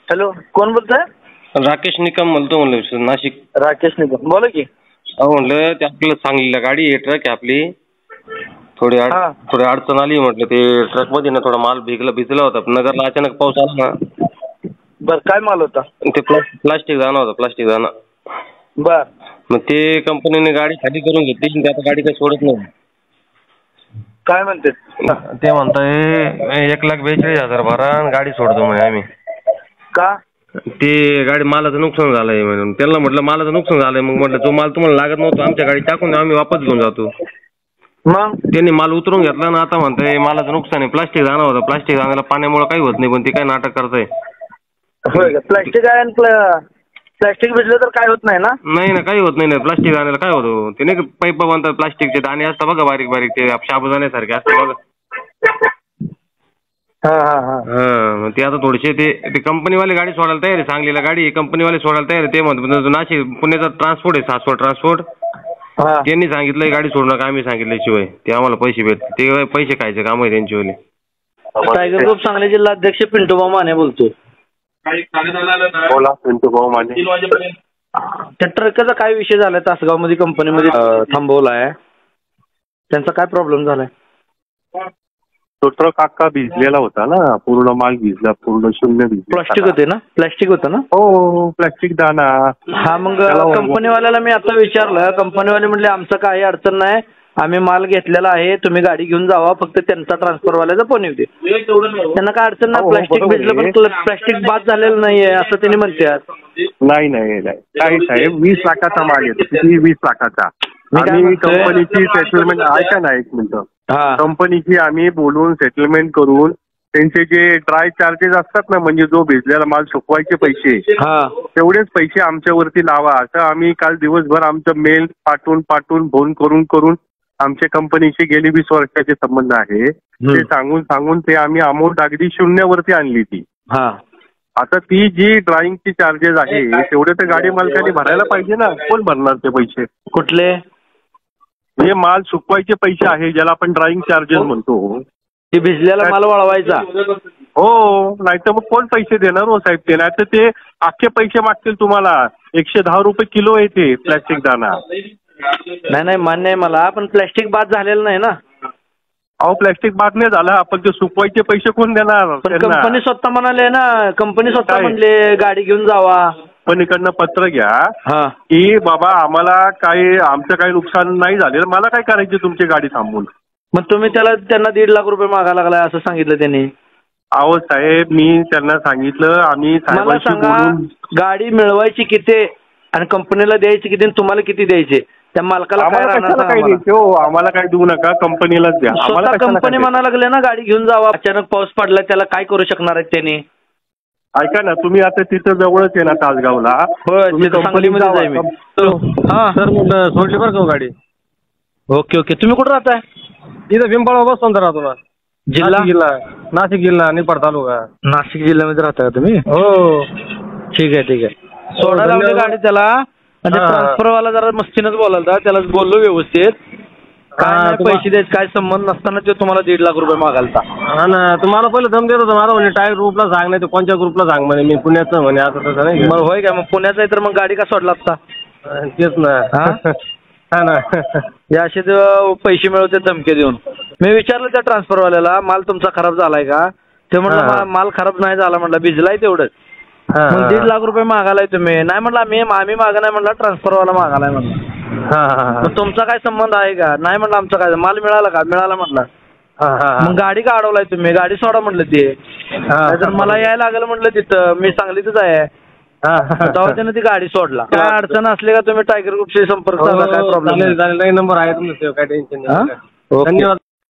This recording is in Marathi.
हॅलो, कोण बोलतोय? राकेश निकम बोलतो म्हणलं नाशिक. राकेश निकम, बोला की. अहो म्हणलं ते आपल्याला सांगलीला गाडी आहे, ट्रक आहे आपली. थोडी अडचण आली म्हटलं, ते ट्रक मध्ये ना थोडा माल भिजला होता. नगरला अचानक पाऊस आला ना. बर, काय माल होता? ते प्लास्टिक दाना होता, प्लास्टिक दाना. बर, मग ते कंपनीने गाडी खाली करून घेतली, ते आता गाडी काही सोडत नाही. काय म्हणते? ते म्हणताय 1,42,000 भरा आणि गाडी सोडतो म्हणे आम्ही. का? ते गाडी मालाचं नुकसान झालंय म्हणून. त्यांना म्हटलं मालाचं नुकसान झालंय, मग म्हटलं जो माल तुम्हाला लागत नव्हता आमच्या गाडी टाकून द्या, आम्ही वापस घेऊन जातो. मग त्यांनी माल उतरून घेतला ना, आता म्हणताय मालाचं नुकसान आहे. प्लास्टिक दाना होता, प्लास्टिक दाण्याला पाण्यामुळे काही होत नाही, पण ते काय नाटक करताय. होय का? प्लास्टिक आहे आणि प्लास्टिक भिजलं तर काय होत नाही ना? नाही ना, काही होत नाही ना. प्लास्टिक दाण्याला काय होतं? ते नाही पाईप बांधतात, प्लास्टिकचे दाणे असतात बघा, बारीक बारीक, ते साबुदाण्यासारखे असतात बघा. मग ते आता थोडेसे ते कंपनीवाले गाडी सोडायला तयार आहे. सांगलीला गाडी कंपनीवाले सोडायला तयार आहे. ते म्हणतात नाशिक पुण्याचा ट्रान्सपोर्ट आहे, सासवड ट्रान्सपोर्ट. त्यांनी सांगितलंय गाडी सोडू नका, आम्ही सांगितल्याशिवाय ते आम्हाला पैसे भेटतात. ते पैसे खायचे काम आहे त्यांच्यावाले. टायगर ग्रुप सांगली जिल्हा अध्यक्ष पिंटू माने बोलतोय. बोला, पिंटू भाऊ माने. त्या ट्रकचा काय विषय झालाय? तासगावमध्ये कंपनीमध्ये थांबवलाय, त्यांचा काय प्रॉब्लेम झालाय? तो ट्रक अख्खा भिजलेला होता ना, पूर्ण माल भिजला, पूर्ण शून्य भिजला. प्लास्टिक होते ना? प्लास्टिक होतं ना? हो, प्लास्टिक दाना. हा, मग कंपनीवाल्याला मी आता विचारलं, कंपनीवाले म्हणले आमचं काही अडचण नाही, आम्ही माल घेतलेला आहे, तुम्ही गाडी घेऊन जावा, फक्त त्यांचा ट्रान्सफरवाल्याचा फोन येऊ दे. त्यांना काय अडचण नाही, प्लास्टिक भिजलं पण प्लास्टिक बाद झालेलं नाहीये असं त्यांनी म्हणतात. नाही नाही नाही, काय साहेब, 20 लाखाचा माल येतो. किती? 20 लाखाचा. आम्ही कंपनीची सेटलमेंट, ऐका ना एक मिनिट, कंपनीची आम्ही बोलून सेटलमेंट करून त्यांचे जे ड्राय चार्जेस असतात ना, म्हणजे जो भिजलेला माल सुकवायचे पैसे, तेवढेच पैसे आमच्यावरती लावा, असं आम्ही काल दिवसभर आमचं मेल पाठवून फोन करून आमच्या कंपनीशी गेली 20 वर्षाचे संबंध आहे ते सांगून ते आम्ही अमाऊंट अगदी शून्यावरती आणली ती. आता ती जी ड्रायिंगची चार्जेस आहे तेवढे तर गाडी मालकाने भरायला पाहिजे ना. कोण भरणार ते पैसे? कुठले? हे माल सुकवायचे पैसे आहे, ज्याला आपण ड्रायिंग चार्जेस म्हणतो. ते भिजलेला माल वळवायचा. हो, नाही तर मग कोण पैसे देणार हो साहेब? ते नाही तर ते अख्खे पैसे मागतील तुम्हाला. 110 रुपये किलो येते प्लॅस्टिक दाना. नाही मान्य आहे मला, पण प्लॅस्टिक बाद झालेलं नाही ना. अहो, प्लॅस्टिक बाद नाही झालं, आपण ते सुकवायचे पैसे कोण देणार? कंपनी स्वतः म्हणाले ना, कंपनी स्वतः म्हणले गाडी घेऊन जावा. पण इकडनं पत्र घ्या की बाबा आम्हाला काही, आमचं काही नुकसान नाही झालेलं, मला काय करायची तुमची गाडी थांबवून. मग तुम्ही त्यांना 1.5 लाख रुपये मागायला लागलाय असं सांगितलं त्यांनी. अहो साहेब, मी त्यांना सांगितलं, आम्ही मला सांगा, गाडी मिळवायची किती आणि कंपनीला द्यायची किती, तुम्हाला किती द्यायचे? त्या मालकाला काय द्यायचे हो? आम्हाला काय देऊ नका, कंपनीलाच द्या. आम्हाला कंपनी म्हणा लागले ना गाडी घेऊन जावा, अचानक पाऊस पडला, त्याला काय करू शकणार आहेत त्यांनी? ऐका ना, तुम्ही आता तिथं जवळच आहे ना तासगावला. सांगलीमध्ये जाईल मी. सर म्हटलं सोडली बरं का गाडी. ओके, तुम्ही कुठं राहताय? इथं पिंपळगाव बसून राहतो ना. जिल्हा नाशिक जिल्हा, निफाड तालुका. नाशिक जिल्ह्यामध्ये राहता का तुम्ही? हो. ठीक आहे. सोडायला लावली गाडी त्याला, म्हणजे ट्रान्सफरवाला जरा मस्तीनच बोलायला, त्याला बोललो व्यवस्थित, काय पैसे द्यायचे काय संबंध नसताना ते तुम्हाला 1.5 लाख रुपये मागायला. हा ना, तुम्हाला पहिलं दम देत होता मला, म्हणजे टायर ग्रुपला सांग, नाही तर कोणत्या ग्रुपला सांग म्हणे, मी पुण्याचं म्हणे, असं तसं नाही. मग होय का? मग पुण्याचं आहे तर मग गाडी का सोडला असता? तेच ना. हा ना, या असे पैसे मिळवते धमके देऊन. मी विचारलं त्या ट्रान्सफरवाल्याला, माल तुमचा खराब झालाय का? ते म्हटलं माल खराब नाही झाला, म्हटलं भिजलाय तेवढंच. मग 1.5 लाख रुपये मागालाय तुम्ही? नाही म्हटलं आम्ही मागा नाही, म्हटलं ट्रान्सफरवाला मागालाय म्हटलं. तुमचा काय संबंध आहे का? नाही म्हटलं आमचा काय, माल मिळाला का? मिळाला म्हटलं. मग गाडी का अडवलाय तुम्ही? गाडी सोडा म्हटलं ते. तर मला यायला लागलं म्हटलं तिथं, मी सांगलीतच आहे. तेव्हा त्यानं ती गाडी सोडला. काय अडचण असली का तुम्ही टायगर ग्रुपशी संपर्क साधा, काय प्रॉब्लेम नाही. नंबर आहे तुमचा, काय टेन्शन नाही. धन्यवाद.